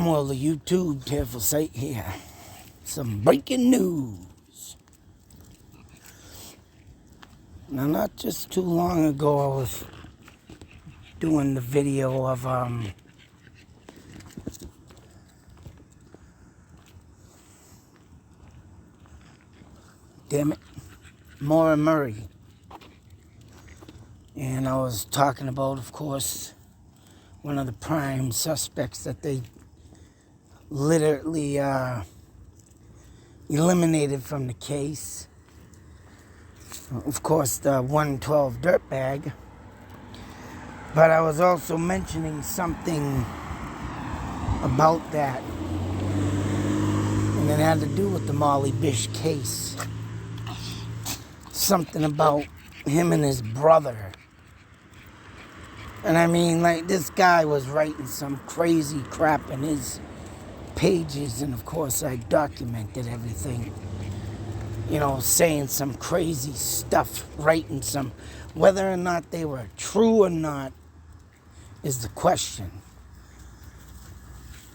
Well, the YouTube careful site here. Some breaking news. Now, not just too long ago, I was doing the video of, damn it, Maura Murray. And I was talking about, of course, one of the prime suspects that they literally eliminated from the case. Of course, the 112 dirtbag. But I was also mentioning something about that. And it had to do with the Molly Bish case. Something about him and his brother. And I mean, like, this guy was writing some crazy crap in his pages, and of course I documented everything. You know, saying some crazy stuff, writing some, whether or not they were true or not is the question.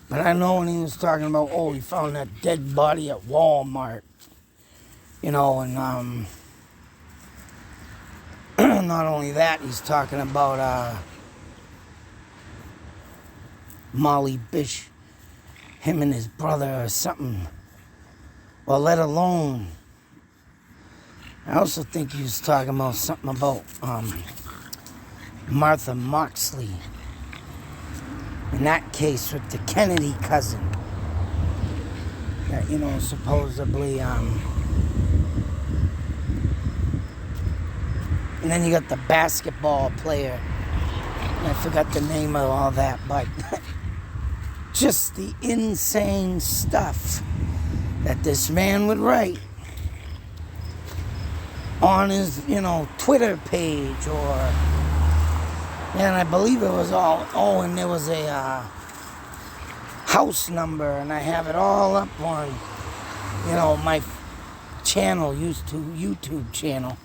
But I know when he was talking about, oh, he found that dead body at Walmart, you know, and not only that, he's talking about Molly Bish, him and his brother or something. Well, let alone, I also think he was talking about something about Martha Moxley. In that case with the Kennedy cousin. That, you know, supposedly, and then you got the basketball player. I forgot the name of all that, but just the insane stuff that this man would write on his, you know, Twitter page, or, and I believe it was all, oh, and there was a house number, and I have it all up on, you know, my channel, YouTube channel,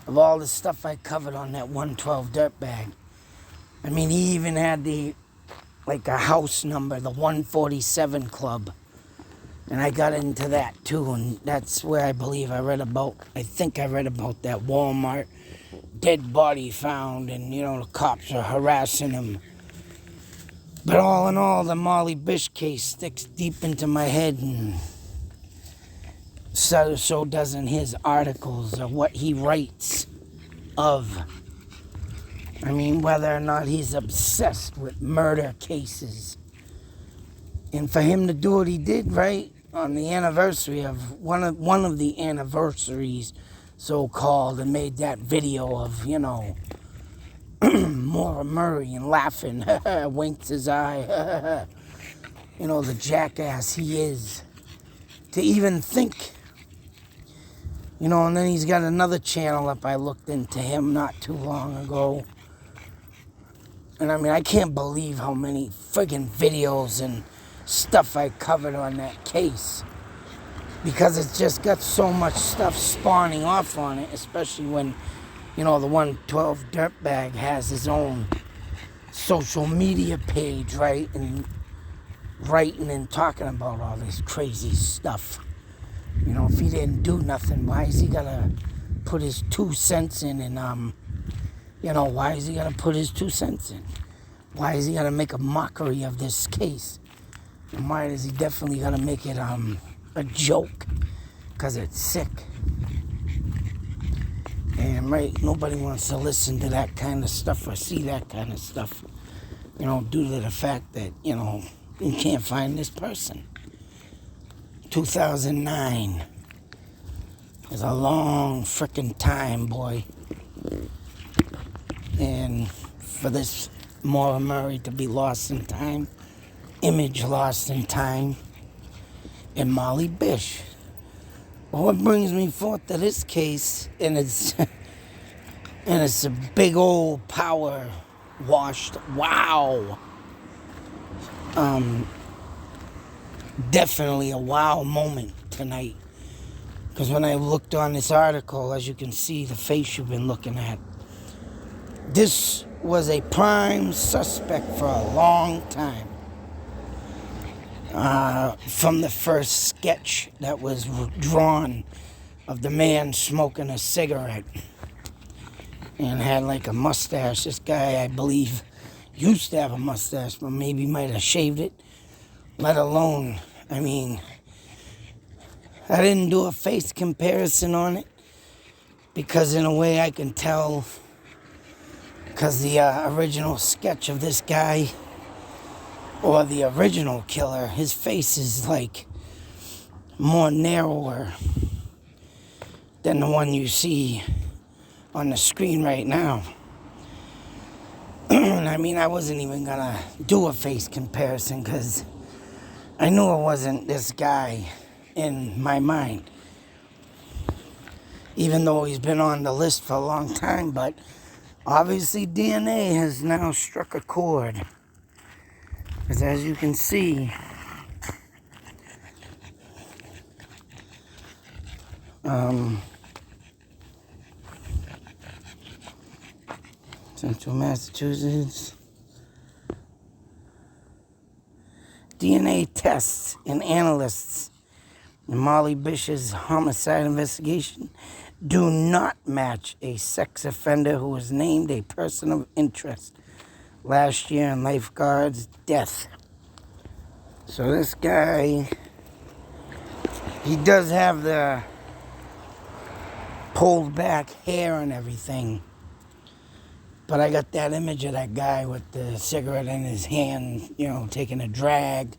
of all the stuff I covered on that 112 dirtbag. I mean, he even had like a house number, the 147 Club. And I got into that too, and that's where I think I read about that Walmart dead body found, and, you know, the cops are harassing him. But all in all, the Molly Bish case sticks deep into my head, and so doesn't his articles or what he writes of. I mean, whether or not he's obsessed with murder cases. And for him to do what he did, right, on the anniversary of one of the anniversaries, so-called, and made that video of, you know, Maura Murray and laughing, winks his eye, you know, the jackass he is. To even think, you know, and then he's got another channel up. I looked into him not too long ago. And I mean, I can't believe how many friggin' videos and stuff I covered on that case. Because it's just got so much stuff spawning off on it, especially when, you know, the 112 dirtbag has his own social media page, right? And writing and talking about all this crazy stuff. You know, if he didn't do nothing, why is he gonna put his 2 cents in? And, you know, why is he gonna put his 2 cents in? Why is he gonna make a mockery of this case? And why is he definitely gonna make it a joke? Because it's sick. And, right, nobody wants to listen to that kind of stuff or see that kind of stuff, you know, due to the fact that, you know, you can't find this person. 2009 is a long frickin' time, boy. And for this Maura Murray to be lost in time, image lost in time, and Molly Bish. Well, what brings me forth to this case, and it's a big old power washed, wow. Definitely a wow moment tonight. Because when I looked on this article, as you can see, the face you've been looking at, this was a prime suspect for a long time. from the first sketch that was drawn of the man smoking a cigarette and had like a mustache. This guy, I believe, used to have a mustache, but maybe might have shaved it. Let alone, I mean, I didn't do a face comparison on it because in a way I can tell, because the original sketch of this guy, or the original killer, his face is like more narrower than the one you see on the screen right now. I mean, I wasn't even gonna do a face comparison because I knew it wasn't this guy in my mind, even though he's been on the list for a long time. But obviously DNA has now struck a chord, because as you can see, Central Massachusetts, DNA tests and analysts in Molly Bish's homicide investigation do not match a sex offender who was named a person of interest last year in lifeguard's death. So this guy, he does have the pulled back hair and everything, but I got that image of that guy with the cigarette in his hand, you know, taking a drag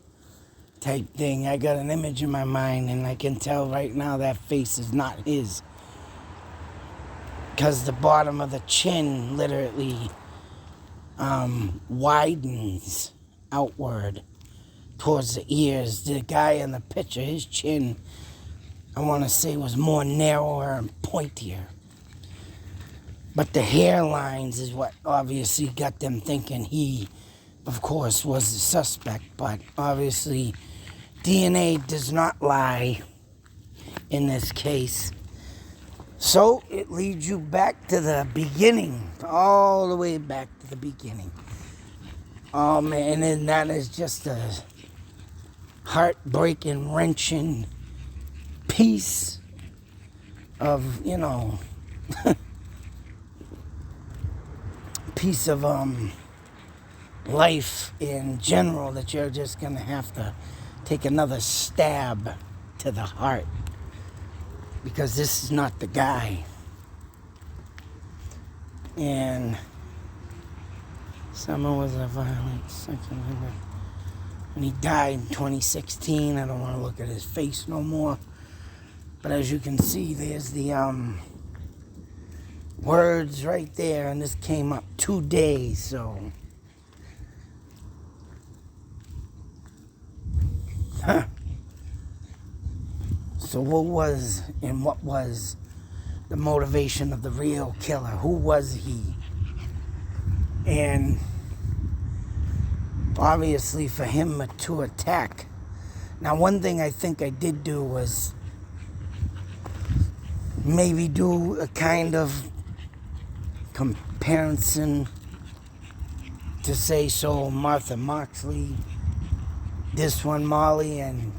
type thing. I got an image in my mind, and I can tell right now that face is not his, because the bottom of the chin literally widens outward towards the ears. The guy in the picture, his chin, I want to say, was more narrower and pointier. But the hairlines is what obviously got them thinking he, of course, was the suspect. But obviously, DNA does not lie in this case. So it leads you back to the beginning, all the way back to the beginning. Oh man, and that is just a heartbreaking, wrenching piece of, you know, piece of life in general that you're just gonna have to take another stab to the heart, because this is not the guy. And someone was a violent section when he died in 2016. I don't want to look at his face no more, but as you can see, there's the words right there, and this came up today. So so what was the motivation of the real killer? Who was he? And obviously for him to attack. Now, one thing I think I did do was maybe do a kind of comparison to say, so Martha Moxley, this one Molly, and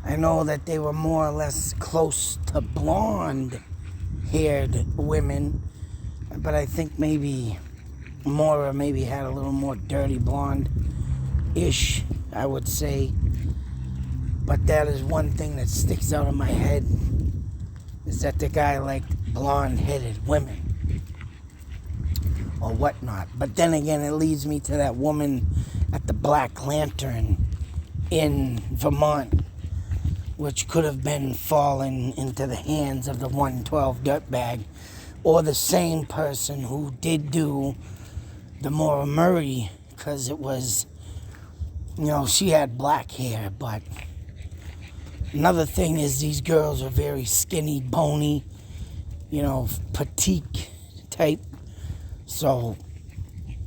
I know that they were more or less close to blonde-haired women, but I think maybe Maura maybe had a little more dirty blonde-ish, I would say. But that is one thing that sticks out of my head, is that the guy liked blonde-headed women or whatnot. But then again, it leads me to that woman at the Black Lantern in Vermont, which could have been fallen into the hands of the 112 dirtbag, or the same person who did do the Maura Murray, because it was, you know, she had black hair. But another thing is, these girls are very skinny, bony, you know, petite type. So,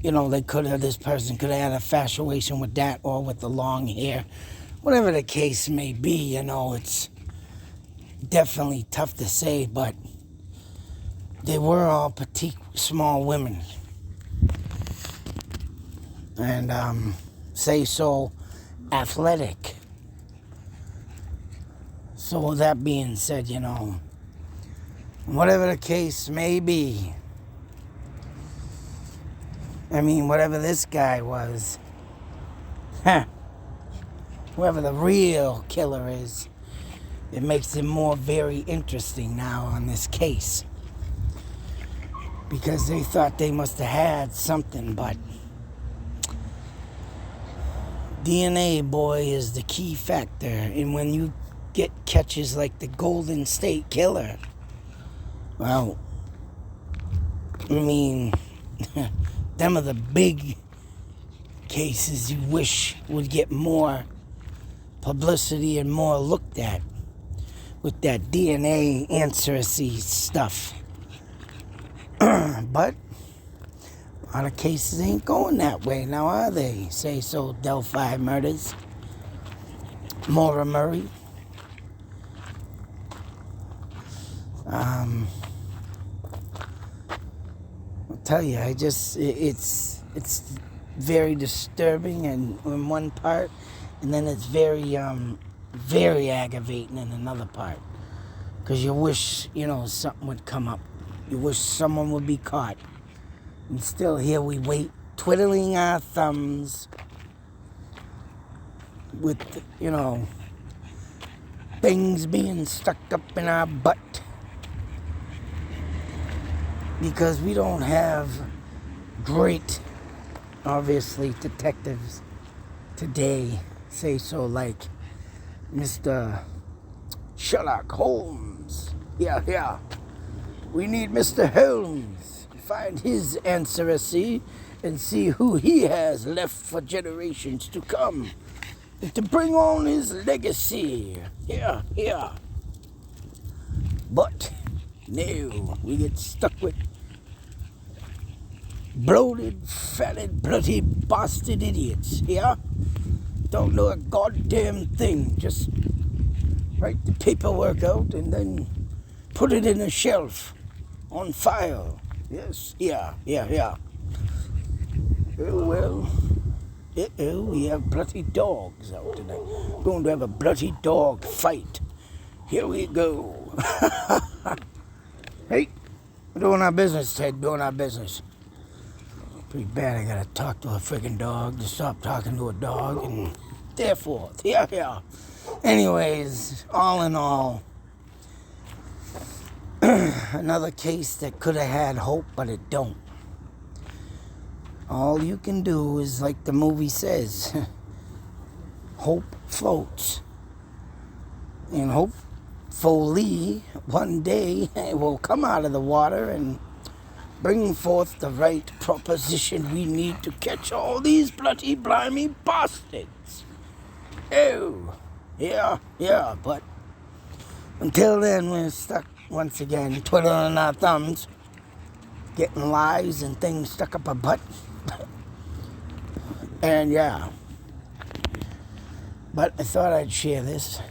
you know, this person could have had a infatuation with that, or with the long hair. Whatever the case may be, you know, it's definitely tough to say, but they were all petite, small women. And say so athletic. So with that being said, whatever the case may be, whatever this guy was, whoever the real killer is, it makes it more very interesting now on this case. Because they thought they must have had something, but DNA, boy, is the key factor. And when you get catches like the Golden State Killer, well, them are the big cases you wish would get more publicity and more looked at with that DNA ancestry stuff. But a lot of cases ain't going that way now, are they? Say so, Delphi murders, Maura Murray. I'll tell you, it's very disturbing and in one part, and then it's very aggravating in another part. Because you wish, something would come up. You wish someone would be caught. And still here we wait, twiddling our thumbs with, things being stuck up in our butt. Because we don't have great, obviously, detectives today. Say so, like Mr. Sherlock Holmes. Yeah. We need Mr. Holmes to find his ancestry and see who he has left for generations to come. And to bring on his legacy. Yeah. But, no, we get stuck with bloated, fatted, bloody, bastard idiots, yeah? Don't know a goddamn thing. Just write the paperwork out and then put it in a shelf on file. Yes, yeah. Oh, well. We have bloody dogs out tonight. We're going to have a bloody dog fight. Here we go. Hey, we're doing our business, Ted, doing our business. Pretty bad I gotta talk to a friggin' dog to stop talking to a dog and therefore, yeah. Anyways, all in all, another case that could have had hope, but it don't. All you can do is, like the movie says, hope floats. And hopefully, one day, it will come out of the water and bring forth the right proposition we need to catch all these bloody blimey bastards. Oh, yeah, but until then, we're stuck once again, twiddling our thumbs, getting lies and things stuck up our butt. And yeah. But I thought I'd share this.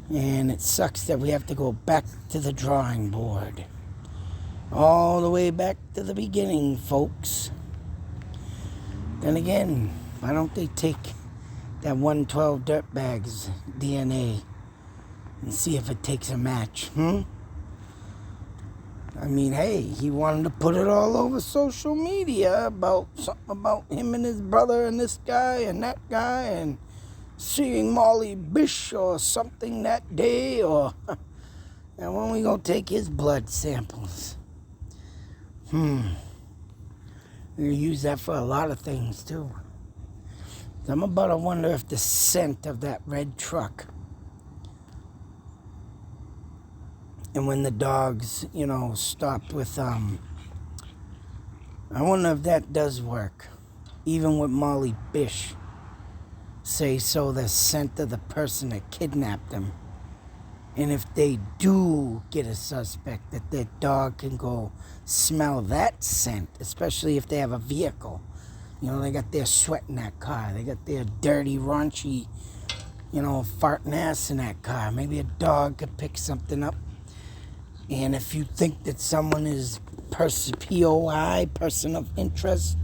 And it sucks that we have to go back to the drawing board. All the way back to the beginning, folks. Then again, why don't they take that 112 Dirtbags DNA and see if it takes a match, hey, he wanted to put it all over social media about something about him and his brother and this guy and that guy and seeing Molly Bish or something that day, or and when we gonna take his blood samples? We're gonna use that for a lot of things too. I'm about to wonder if the scent of that red truck, and when the dogs, stopped with, I wonder if that does work. Even with Molly Bish. Say so, the scent of the person that kidnapped them. And if they do get a suspect, that their dog can go smell that scent, especially if they have a vehicle. They got their sweat in that car. They got their dirty, raunchy, farting ass in that car. Maybe a dog could pick something up. And if you think that someone is POI, person of interest,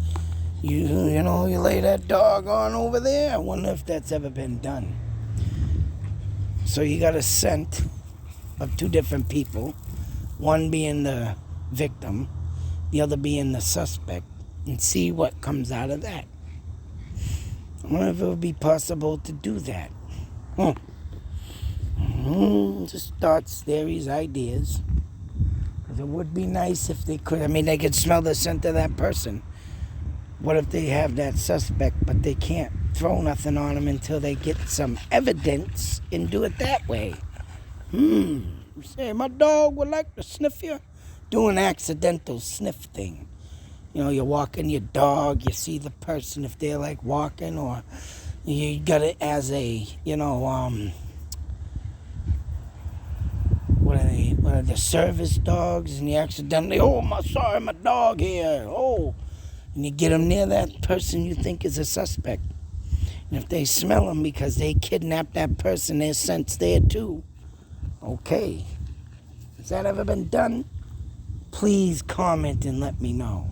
You lay that dog on over there. I wonder if that's ever been done. So you got a scent of two different people, one being the victim, the other being the suspect, and see what comes out of that. I wonder if it would be possible to do that. Just thoughts, theories, ideas. Because it would be nice if they could. I mean, they could smell the scent of that person. What if they have that suspect, but they can't throw nothing on him until they get some evidence and do it that way? You say, my dog would like to sniff you. Do an accidental sniff thing. You're walking your dog, you see the person if they're like walking, or you got it as a, what are the service dogs, and you accidentally, sorry, my dog here, and you get them near that person you think is a suspect. And if they smell them because they kidnapped that person, their scent's there too. Okay. Has that ever been done? Please comment and let me know.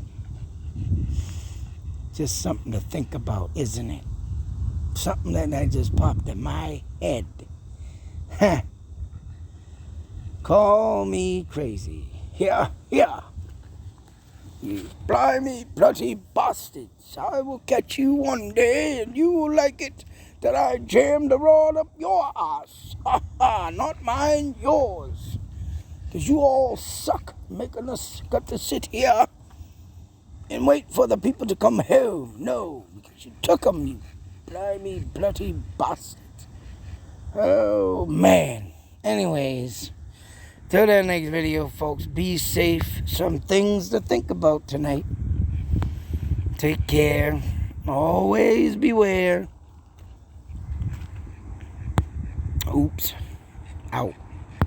Just something to think about, isn't it? Something that just popped in my head. Call me crazy. Yeah. You blimey bloody bastards. I will catch you one day and you will like it that I jammed the rod up your ass. Not mine, yours. Because you all suck, making us got to sit here and wait for the people to come home. No, because you took them, you blimey bloody bastards. Oh, man. Anyways, till that next video, folks, be safe. Some things to think about tonight. Take care. Always beware. Oops. Out.